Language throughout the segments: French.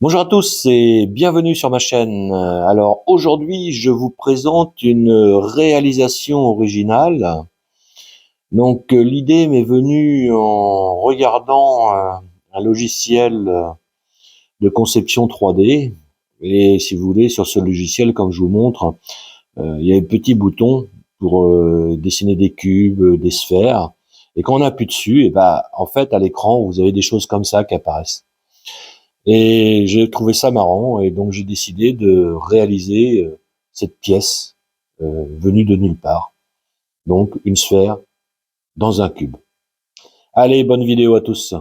Bonjour à tous et bienvenue sur ma chaîne. Alors aujourd'hui, je vous présente une réalisation originale. Donc l'idée m'est venue en regardant un logiciel de conception 3D. Et si vous voulez, sur ce logiciel, comme je vous montre, il y a un petit bouton pour dessiner des cubes, des sphères. Et quand on appuie dessus, et ben, en fait, à l'écran, vous avez des choses comme ça qui apparaissent. Et j'ai trouvé ça marrant et donc j'ai décidé de réaliser cette pièce venue de nulle part. Donc une sphère dans un cube. Allez, bonne vidéo à tous.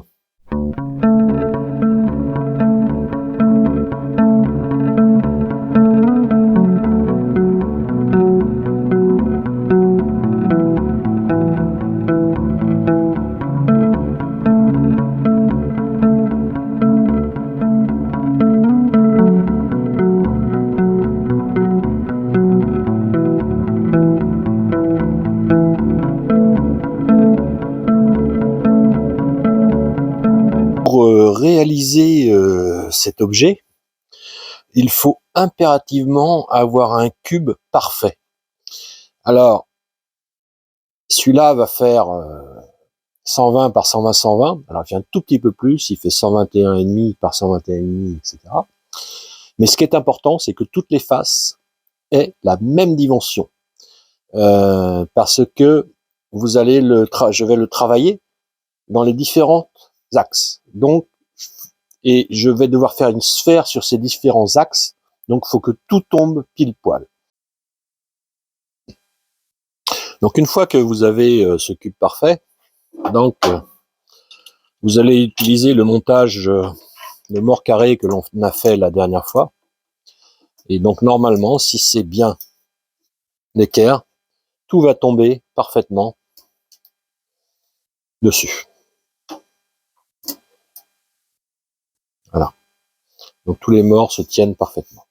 Pour réaliser cet objet, il faut impérativement avoir un cube parfait. Alors, celui-là va faire 120 par 120, 120. Alors, il fait un tout petit peu plus, il fait 121,5 par 121,5, etc. Mais ce qui est important, c'est que toutes les faces aient la même dimension. Parce que vous allez je vais le travailler dans les différents axes. Donc, et je vais devoir faire une sphère sur ces différents axes. Donc, il faut que tout tombe pile poil. Donc, une fois que vous avez ce cube parfait, donc vous allez utiliser le montage de mort carré que l'on a fait la dernière fois. Et donc, normalement, si c'est bien l'équerre, tout va tomber parfaitement dessus. Voilà. Donc, tous les morts se tiennent parfaitement.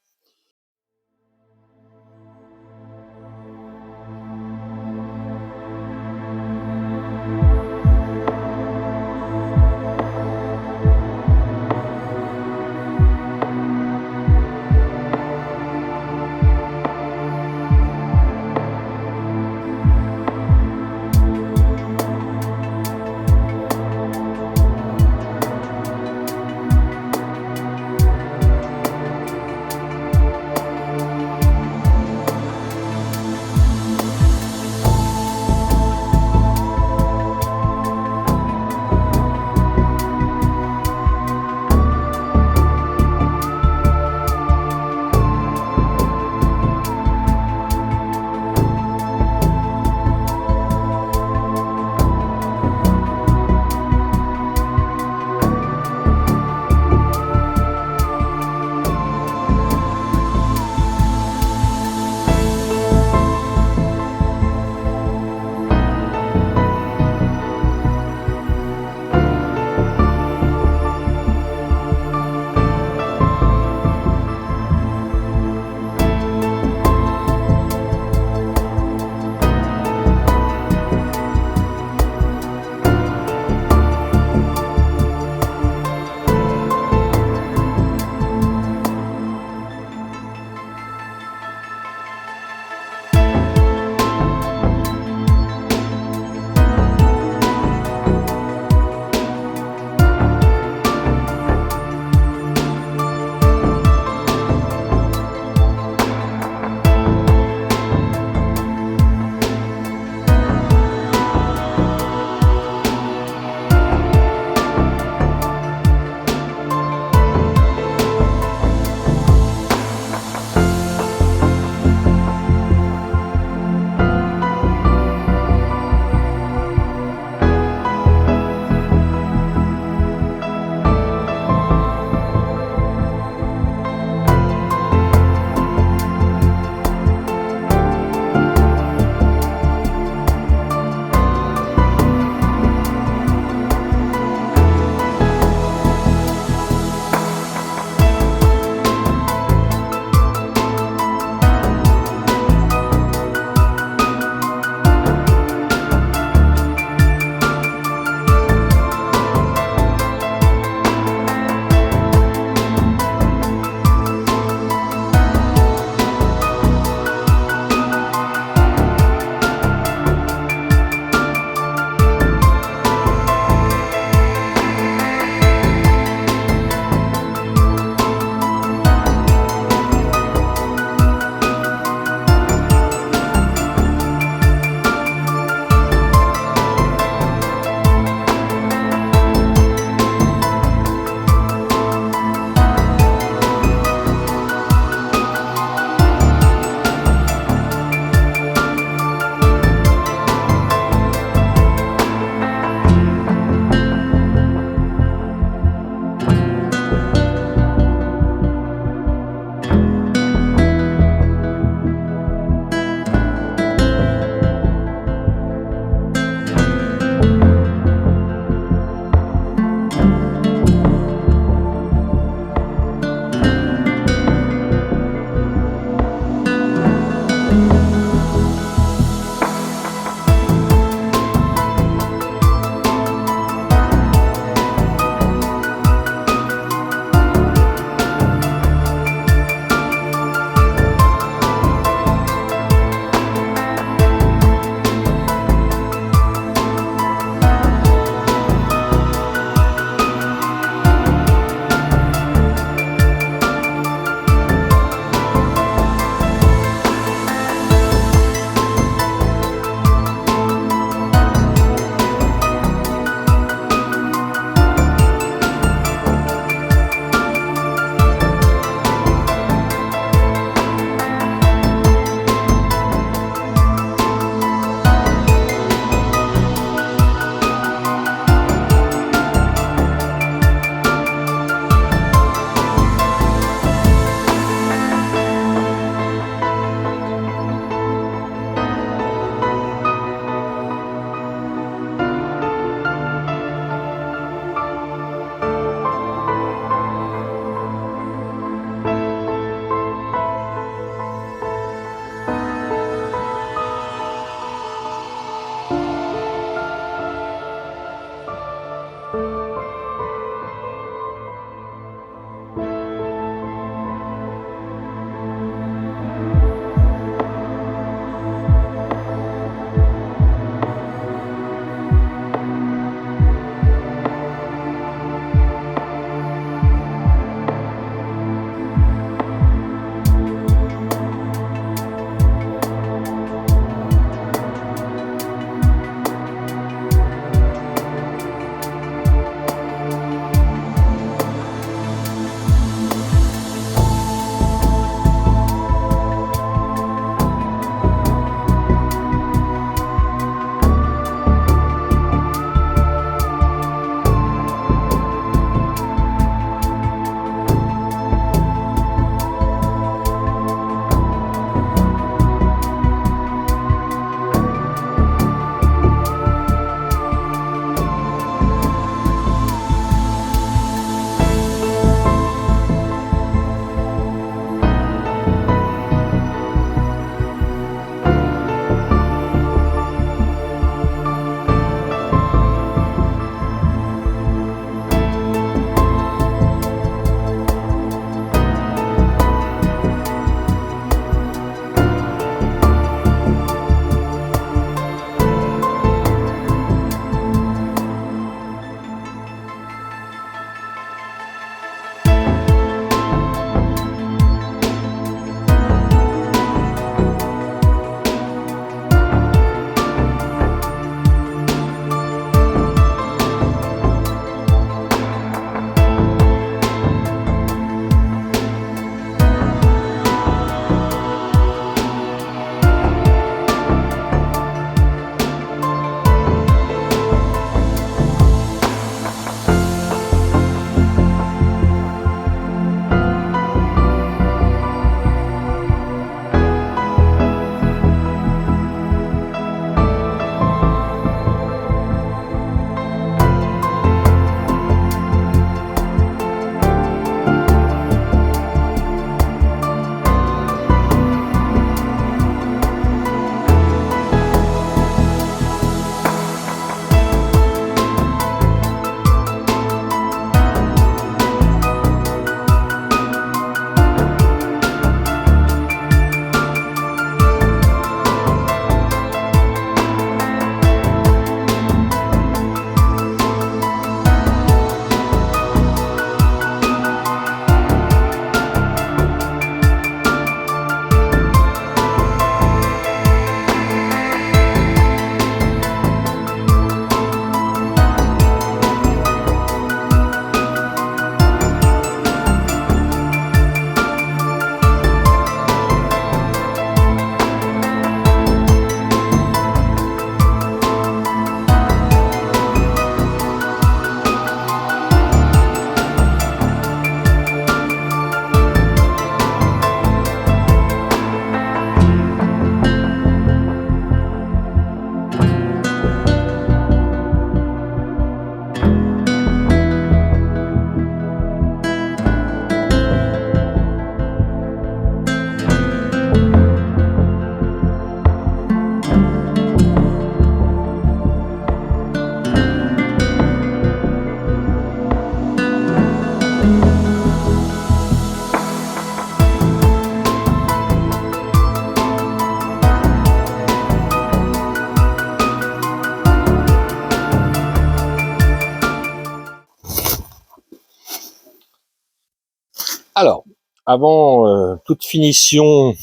Alors, avant toute finition,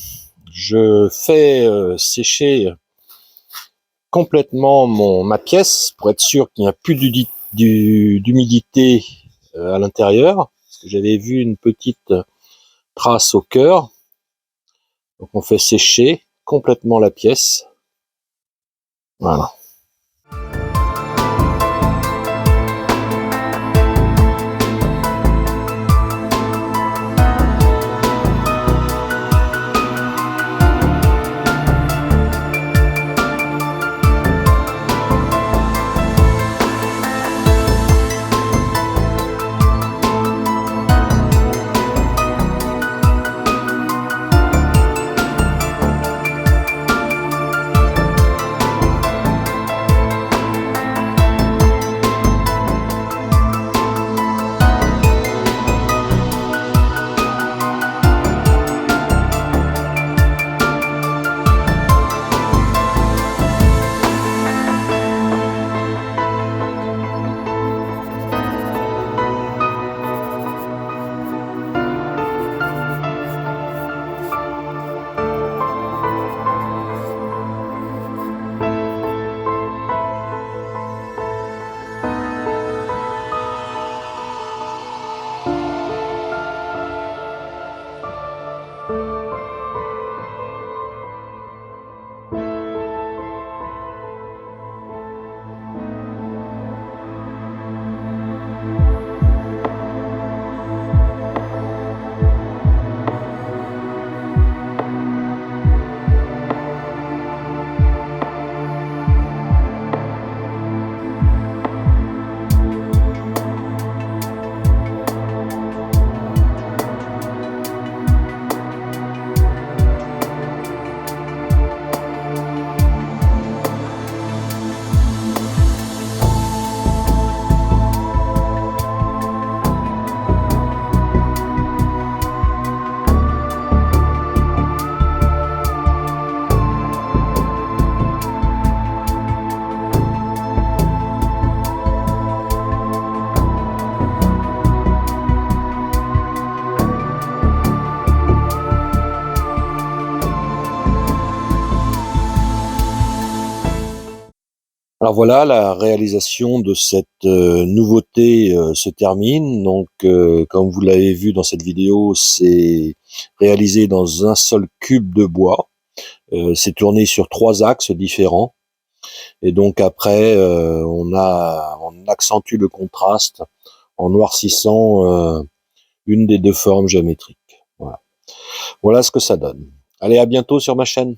je fais sécher complètement ma pièce pour être sûr qu'il n'y a plus d'humidité à l'intérieur, parce que j'avais vu une petite trace au cœur. Donc on fait sécher complètement la pièce. Voilà. Alors voilà, la réalisation de cette nouveauté se termine. Donc, comme vous l'avez vu dans cette vidéo, c'est réalisé dans un seul cube de bois. C'est tourné sur 3 axes différents. Et donc après, on accentue le contraste en noircissant une des 2 formes géométriques. Voilà. Voilà ce que ça donne. Allez, à bientôt sur ma chaîne.